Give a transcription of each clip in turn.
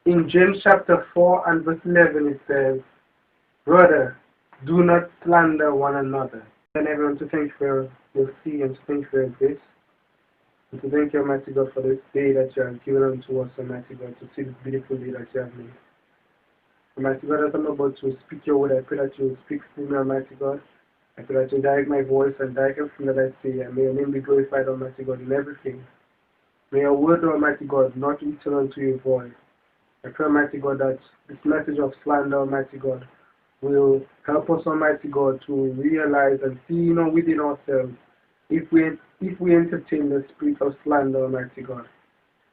In James chapter 4 and verse 11 it says, "Brother, do not slander one another." And everyone to thank for your see and to thank for your grace. And to thank you, Almighty God, for this day that you have given unto us, Almighty God, to see this beautiful day that you have made. Almighty God, as I'm about to speak your word, I pray that you will speak through me, Almighty God. I pray that you direct my voice and direct everything that I say, and may your name be glorified, Almighty God, in everything. May your word, Almighty God, not return unto you void. I pray, Almighty God, that this message of slander, Almighty God, will help us, Almighty God, to realize and see, within ourselves, if we entertain the spirit of slander, Almighty God.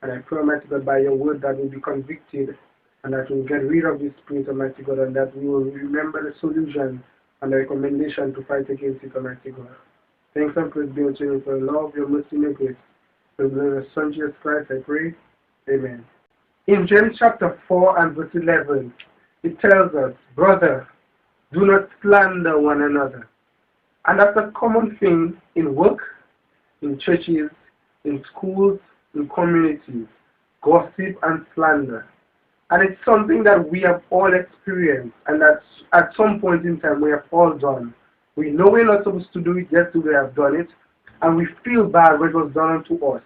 And I pray, Almighty God, by your word that we'll be convicted and that we'll get rid of this spirit, Almighty God, and that we will remember the solution and the recommendation to fight against it, Almighty God. Thanks and praise be unto you for your love, your mercy, and your grace. For the blood of Son Jesus Christ, I pray. Amen. In James chapter 4 and verse 11, it tells us, "Brother, do not slander one another." And that's a common thing in work, in churches, in schools, in communities. Gossip and slander. And it's something that we have all experienced, and that at some point in time we have all done. We know we're not supposed to do it, yet we have done it, and we feel bad when it was done unto us.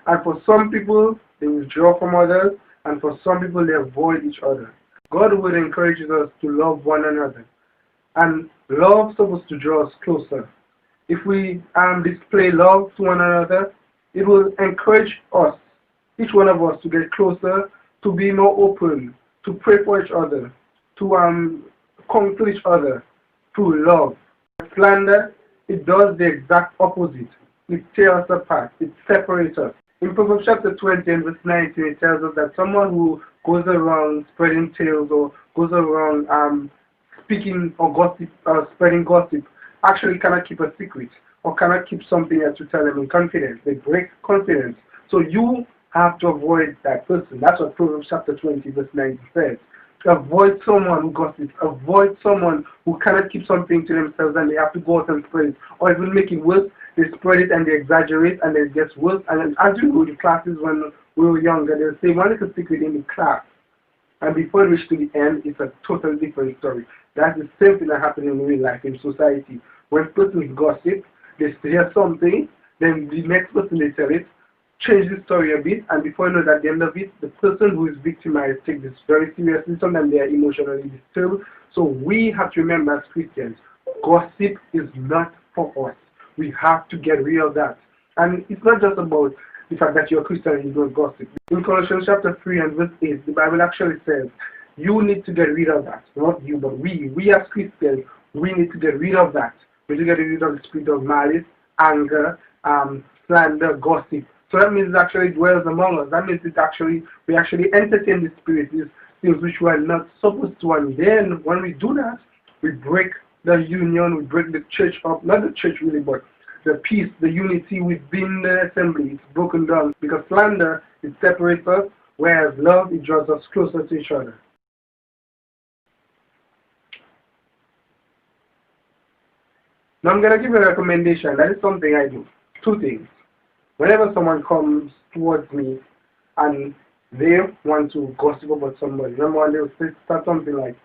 And for some people, they withdraw from others, and for some people, they avoid each other. God would encourage us to love one another. And love is supposed to draw us closer. If we display love to one another, it will encourage us, each one of us, to get closer, to be more open, to pray for each other, to come to each other through love. Slander, it does the exact opposite. It tears us apart. It separates us. In Proverbs chapter 20 and verse 19, it tells us that someone who goes around spreading tales or goes around speaking or gossip, spreading gossip, actually cannot keep a secret or cannot keep something that you tell them in confidence. They break confidence. So you have to avoid that person. That's what Proverbs chapter 20 verse 19 says. Avoid someone who gossips. Avoid someone who cannot keep something to themselves and they have to go out and spread it. Or even make it worse, they spread it and they exaggerate and it gets worse. And as you know, the classes when we were younger, they'll say one little secret in the class. And before it reaches to the end, it's a totally different story. That's the same thing that happens in real life, in society. When persons gossip, they hear something, then the next person they tell it, change the story a bit, and before you know that at the end of it, the person who is victimized takes this very seriously. Sometimes they are emotionally disturbed. So we have to remember as Christians, gossip is not for us. We have to get rid of that. And it's not just about the fact that you're a Christian and you don't gossip. In Colossians chapter 3 and verse 8, the Bible actually says, you need to get rid of that. Not you, but we. We as Christians, we need to get rid of that. We need to get rid of the spirit of malice, anger, slander, gossip. So that means it actually dwells among us. That means we actually entertain the spirit, these things which we are not supposed to. And then when we do that, we break the union, we break the church up. Not the church really, but the peace, the unity within the assembly is broken down. Because slander, it separates us, whereas love, it draws us closer to each other. Now I'm going to give you a recommendation. That is something I do. Two things. Whenever someone comes towards me and they want to gossip about somebody, number one, they'll start something like,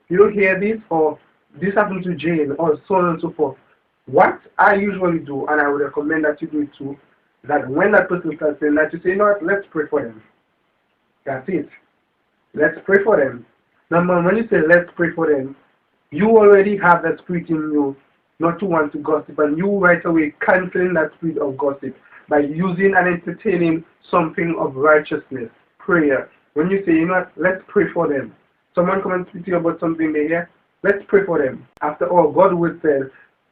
you don't hear this, or this happened to Jane, or so on and so forth. What I usually do, and I would recommend that you do it too, that when that person starts saying that, you say, you know what, let's pray for them. That's it. Let's pray for them. Number one, when you say let's pray for them, you already have that spirit in you not to want to gossip, and you right away canceling that spirit of gossip by using and entertaining something of righteousness, prayer. When you say, you know what, let's pray for them. Someone come and speak to you about something they hear, let's pray for them. After all, God will say,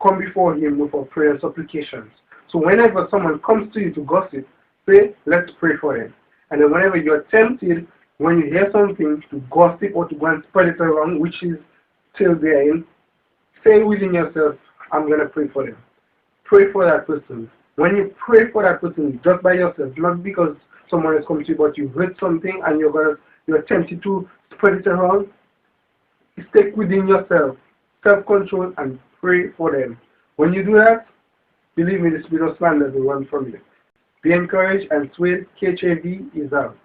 come before Him with our prayer and supplications. So whenever someone comes to you to gossip, say, let's pray for them. And then whenever you're tempted, when you hear something to gossip or to go and spread it around, which is still therein, say within yourself, I'm going to pray for them. Pray for that person. When you pray for that person, just by yourself, not because someone has come to you, but you've read something and you're tempted to spread it around, stay within yourself, self-control, and pray for them. When you do that, believe me, the spirit of slander will run from you. Be encouraged, and Suedekjv is out.